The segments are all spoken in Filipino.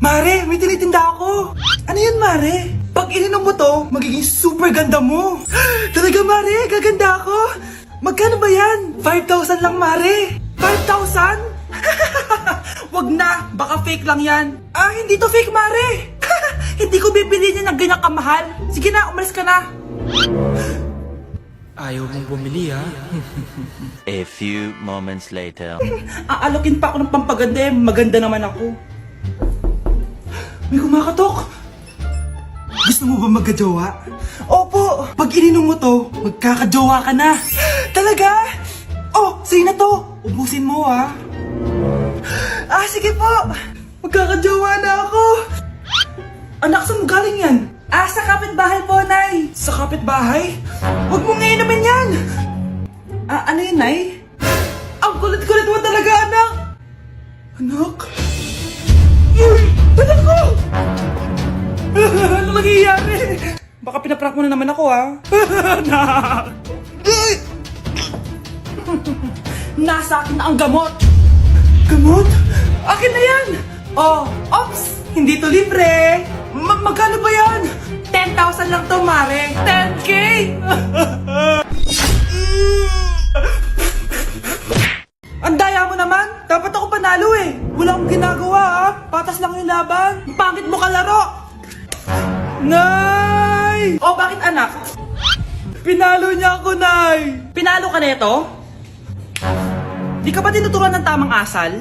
Mare, may tinitinda ako. Ano yun, Mare? Pag ininom mo to, magiging super ganda mo. Talaga, Mare, gaganda ako. Magkano ba yan? 5,000 lang, Mare. 5,000? Wag na, baka fake lang yan. Ah, hindi to fake, Mare. Hindi ko bibili niya ng ganyan kamahal. Sige na, umalis ka na. Ayaw mong bumili, ha? A few moments later. Aalokin pa ako ng pampaganda, maganda naman ako. May kumakatok. Gusto mo ba magkajowa? Opo, pag ininom mo to, magkakajowa ka na. Talaga? Oh, sa'yo na to. Ubusin mo, ha? Ah, sige po. Magkakajowa na ako. Anak, saan mo galing yan? Ah, sa kapitbahay po, Nay. Sa kapitbahay? Huwag mong inumin yan. Ah, ano yun, Nay? Ang kulit-kulit mo talaga, anak. Anak? Anak ko! Ano nangyayari? Baka pinaprank mo na naman ako, ha? Anak! Nasa akin na ang gamot! Gamot? Akin na yan! Oh, ops! Hindi to libre! Magkano ba yan? 10,000 lang to, Mare! 10K! Ang daya mo naman! Dapat ako panalo eh! Wala akong ginagawa, ha? Patas lang yung laban! Pangit mo kalaro! Nay! Oh, bakit, anak? Pinalo niya ako, Nay! Pinalo ka neto? Di ka ba tinuturuan ng tamang asal?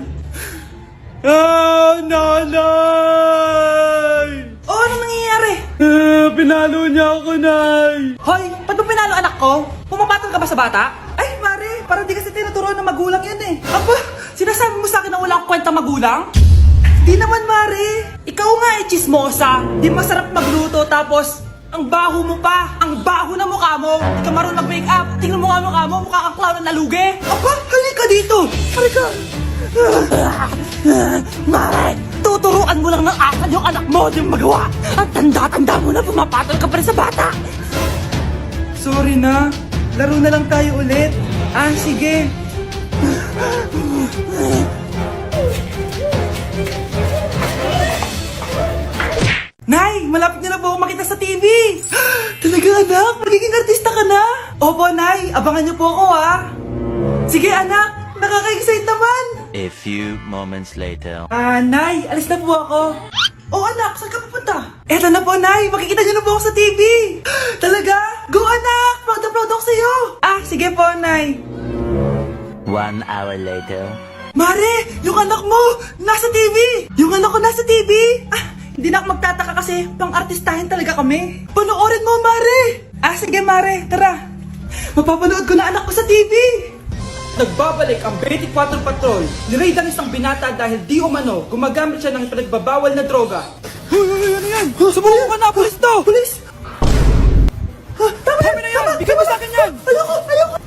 Ah, nanay! Oh, ano nangyayari? Pinalo niya ako, Nay! Hoy, ba't mo pinalo anak ko? Pumapatol ka ba sa bata? Ay, Mare, parang di kasi tinuturuan ng magulang yan eh. Aba, sinasabi mo sa akin na wala akong kwenta magulang? Di naman, Mare. Ikaw nga eh, chismosa. Di masarap magluto tapos ang baho mo pa. Ang baho na mukha mo. Di ka marunong mag-make up. Tingnan mo nga mukha mo. Mukha kang clown na nalugi. Aba, halika dito. Halika. Mare, tuturuan mo lang ng asal yung anak mo. Di mo magawa. Ang tanda-tanda mo na pumapatol ka pa rin sa bata. Sorry na. Laro na lang tayo ulit. Ah, sige. Nay, malapit na po ako makita sa TV. Talaga, anak? Magiging artista ka na? Opo, Nay. Abangan niyo po ako, ha? Sige, anak. Nakaka-excite naman. A few moments later. Ah, Nay. Alis na po ako. Oh, anak. Saan ka pupunta? Eto na po, Nay. Makikita niyo na po ako sa TV. Talaga? Go, anak. Proud na proud ako sa'yo. Ah, sige po, Nay. 1 hour later. Mare, yung anak mo, nasa TV. Yung anak ko nasa TV. Ah, hindi na ako magtataka kasi pang-artistahin talaga kami. Panoorin mo, Mare. Ah, sige, Mare. Tara. Mapapanood ko na anak ko sa TV. Nagbabalik ang 24 Patrol. Niraid ang isang binata dahil di umano gumagamit siya ng pinagbabawal na droga. Hoy, ano yan? Sumuko ka na, pulis to! Pulis! Tama na yan! Bigay mo sa akin yan! Ayoko!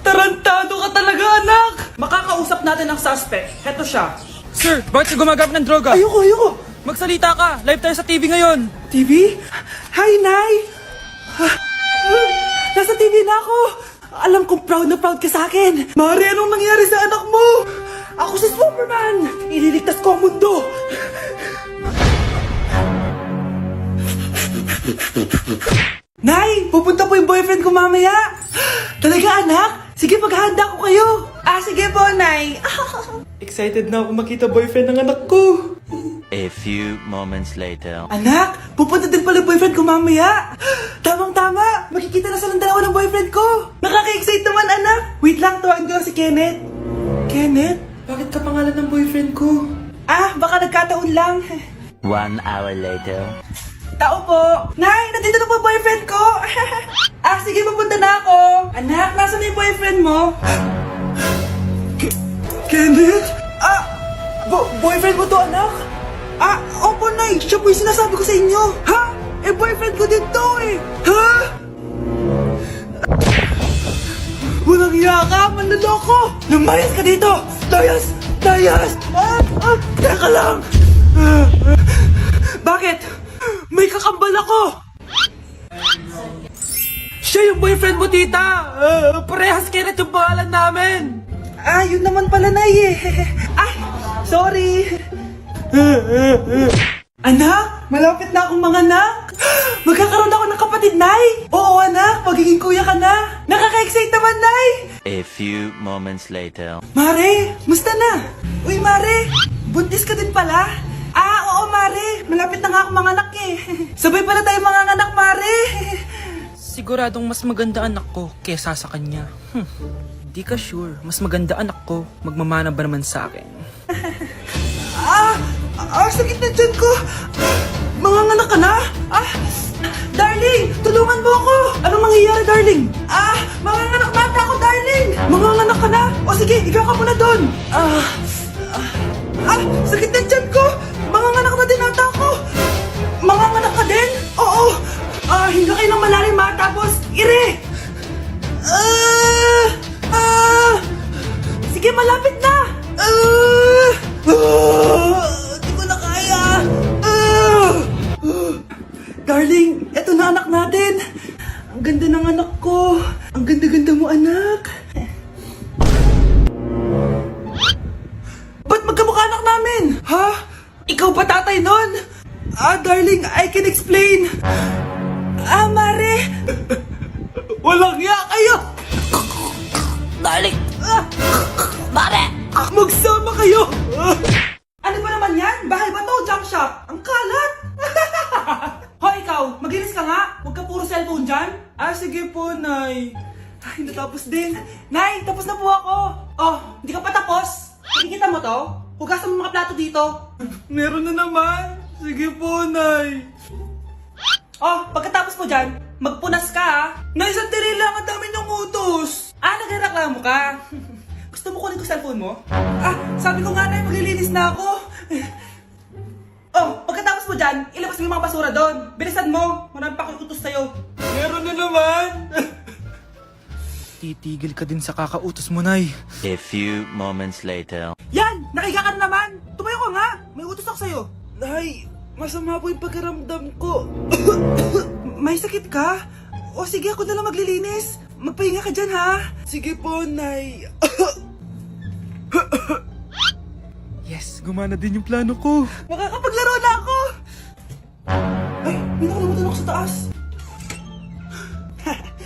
Tarantado ka talaga, anak! Makakausap natin ang suspect. Heto siya. Sir, bakit ka gumagamit ng droga? Ayoko! Magsalita ka! Live tayo sa TV ngayon! TV? Hi, Nay! Nasa TV na ako! Alam kong proud na proud ka sa akin! Mare, anong nangyari sa anak mo? Ako si Superman! Ililigtas ko ang mundo! Nay! Pupunta po yung boyfriend ko mamaya! Talaga, anak? Sige, paghahanda ko kayo! Ah, sige po, Nay! Excited na ako makita boyfriend ng anak ko! A few moments later. Anak, pupunta din pala boyfriend ko mamaya. Tamang-tama, makikita na silang dalawa ng boyfriend ko. Nakaka-excite naman, anak. Wait lang, tuwaan ko si Kenneth. Kenneth? Bakit ka pangalan ng boyfriend ko? Ah, baka nagkataon lang. 1 hour later. Tao po. Nay, nandito na po boyfriend ko. Ah, sige, pupunta na ako. Anak, nasa na yung boyfriend mo? Kenneth? Ah, boyfriend mo to, anak? Ah, opo, Nay. Siya po yung sinasabi ko sa inyo. Ha? Eh, boyfriend ko din to eh. Ha? Walang iya ka, manloloko. Lumayas ka dito. Layas! Layas! Teka lang. Bakit? May kakambal ako. Siya yung boyfriend mo, tita. Parehas Kenneth yung pangalan namin. Ah, yun naman pala, Nay eh. Ay, sorry. Anak, malapit na akong mga anak. Magkakaroon ako ng kapatid, Nay. Oo, anak, magiging kuya ka na. Nakaka-excite naman, Nay. A few moments later. Mare, musta na? Uy, Mare, buntis ka din pala? Oo, Mare, malapit na nga akong mga anak eh. Sabay pala tayo mga anak, Mare. Siguradong mas maganda anak ko kesa sa kanya. Di ka sure, mas maganda anak ko, magmamana ba naman sa akin? Sakit na dyan ko. Manganganak ka na? Darling, tulungan mo ako. Anong mangyayari, darling? Manganganak mata ako, darling. Manganganak ka na? O sige, ikaw ka muna doon. Sakit na dyan ko. Manganganak na din ata ako. Manganganak ka din? Oo. Hinga kayo ng malalim ha, tapos ire. Sige, malapit na. Di ko na kaya. Darling, eto na anak natin. Ang ganda ng anak ko. Ang ganda-ganda mo, anak. Ba't magkamukha anak namin? Ha? Ikaw ba tatay nun? Darling, I can explain. Mare. Walang hiya kayo. Darling! Mare! Magsama kayo. Ano ba naman yan? Bahay ba to? Junk shop? Ang kalat. Hoy, ikaw, magilis ka nga. Huwag ka puro cellphone dyan. Sige po, Nay. Ay, natapos din. Nay, tapos na po ako. Hindi ka pa tapos? Nakikita mo to? Hugasan mo mga plato dito. Meron na naman. Sige po, Nay. Pagkatapos mo dyan, magpunas ka ha. Nay, sandali lang. Ang dami niyong utos. Nagreklamo ka. Gusto mo kunin ko cellphone mo? Sabi ko nga, Nay, maglilinis na ako. Pagkatapos mo dyan, ilabas mo yung mga basura doon. Bilisan mo. Marami pa akong utos sa'yo. Meron na naman. Titigil ka din sa kakautos mo, Nay. A few moments later. Yan! Nakiga ka na naman! Tumayo ka nga! May utos ako sa'yo. Nay, masama po yung pagkaramdam ko. May sakit ka? O sige, ako na lang maglilinis. Magpahinga ka dyan, ha? Sige po, Nay. Yes, gumana din yung plano ko. Makakapaglaro na ako! Ay, may nakalimutan ako sa taas.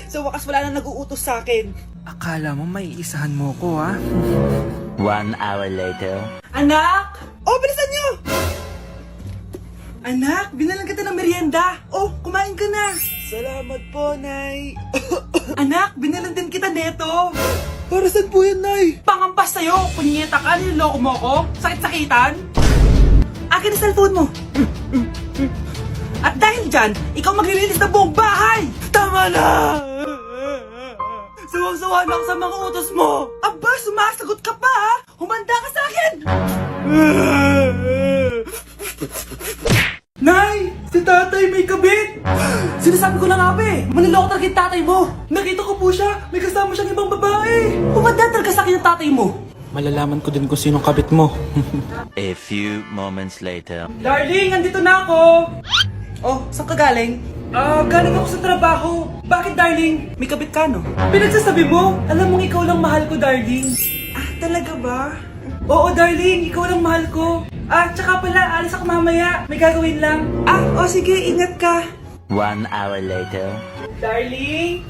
Sa wakas, wala na nag-uutos sa akin. Akala mo may isahan mo ko, ha? 1 hour later. Anak! Bilisan niyo! Anak, binalan kita ng merienda. Kumain ka na. Salamat po, Nay. Anak, binalan din kita neto. Para saan po yan, Nay? Pangampas sa'yo. Punyeta ka, niloloko mo ko. Sakit-sakitan. Akin ang cellphone mo. At dahil dyan, ikaw maglilinis ng buong bahay. Tama na! Sawang-sawa na ako sa mga utos mo. Aba, sumasagot ka pa, ha? Humanda ka sa akin! Nay! Si tatay may kabit! Sinasabi ko na nga ba eh! Maniloko talaga yung tatay mo! Nakita ko po siya! May kasama siyang ibang babae! Humanda talaga sa akin yung tatay mo! Malalaman ko din kung sinong kabit mo. A few moments later. Darling, andito na ako! Saan ka galing? Galing ako sa trabaho. Bakit, darling? May kabit ka, no? Pinagsasabi mo? Alam mong ikaw lang mahal ko, darling. Talaga ba? Oo, darling. Ikaw lang mahal ko. Tsaka pala, alis ako mamaya. May gagawin lang. Sige. Ingat ka. 1 hour later. Darling?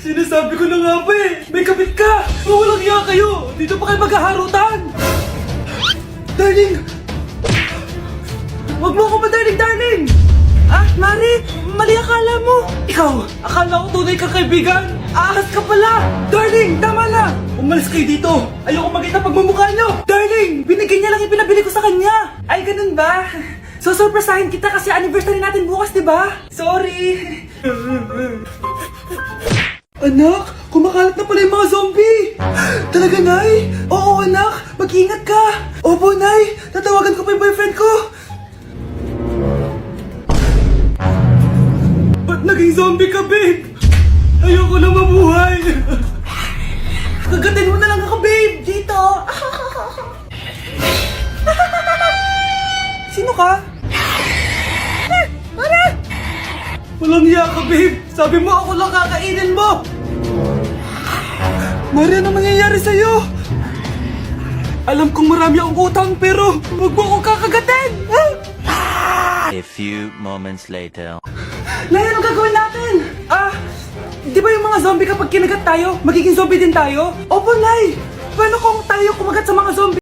Sinasabi ko na nga ba eh! May kabit ka! Walang iya kayo! Dito pa kayo maghaharutan! Darling! Wag mo ako ba, darling! Mari! Mali akala mo! Ikaw! Akala ko tunay ka kaibigan! Ahas ka pala! Darling! Tama na! Umalis kayo dito! Ayoko makita pagmumukha nyo! Darling! Binigyan niya lang yung pinabili ko sa kanya! Ay, ganun ba? So, surpresahin kita kasi anniversary natin bukas, di ba? Sorry! Anak, kumakalat na pala yung mga zombie! Talaga, Nay? Oo, anak! Mag-ingat ka! Opo, Nay! Tatawagan ko pa yung boyfriend ko! Ba't naging zombie ka, babe? Ayoko na mabuhay! Kagatin mo na lang ako, babe! Dito! Sino ka? Walang hiya ka, babe! Sabi mo ako lang kakainin mo! Mari, ano mangyayari sa'yo? Alam kong marami akong utang pero huwag mo akong kakagatin! A few moments later. Nay, ano gagawin natin? Di ba yung mga zombie kapag kinagat tayo, magiging zombie din tayo? Opo, Nay! Paano kung tayo kumagat sa mga zombie?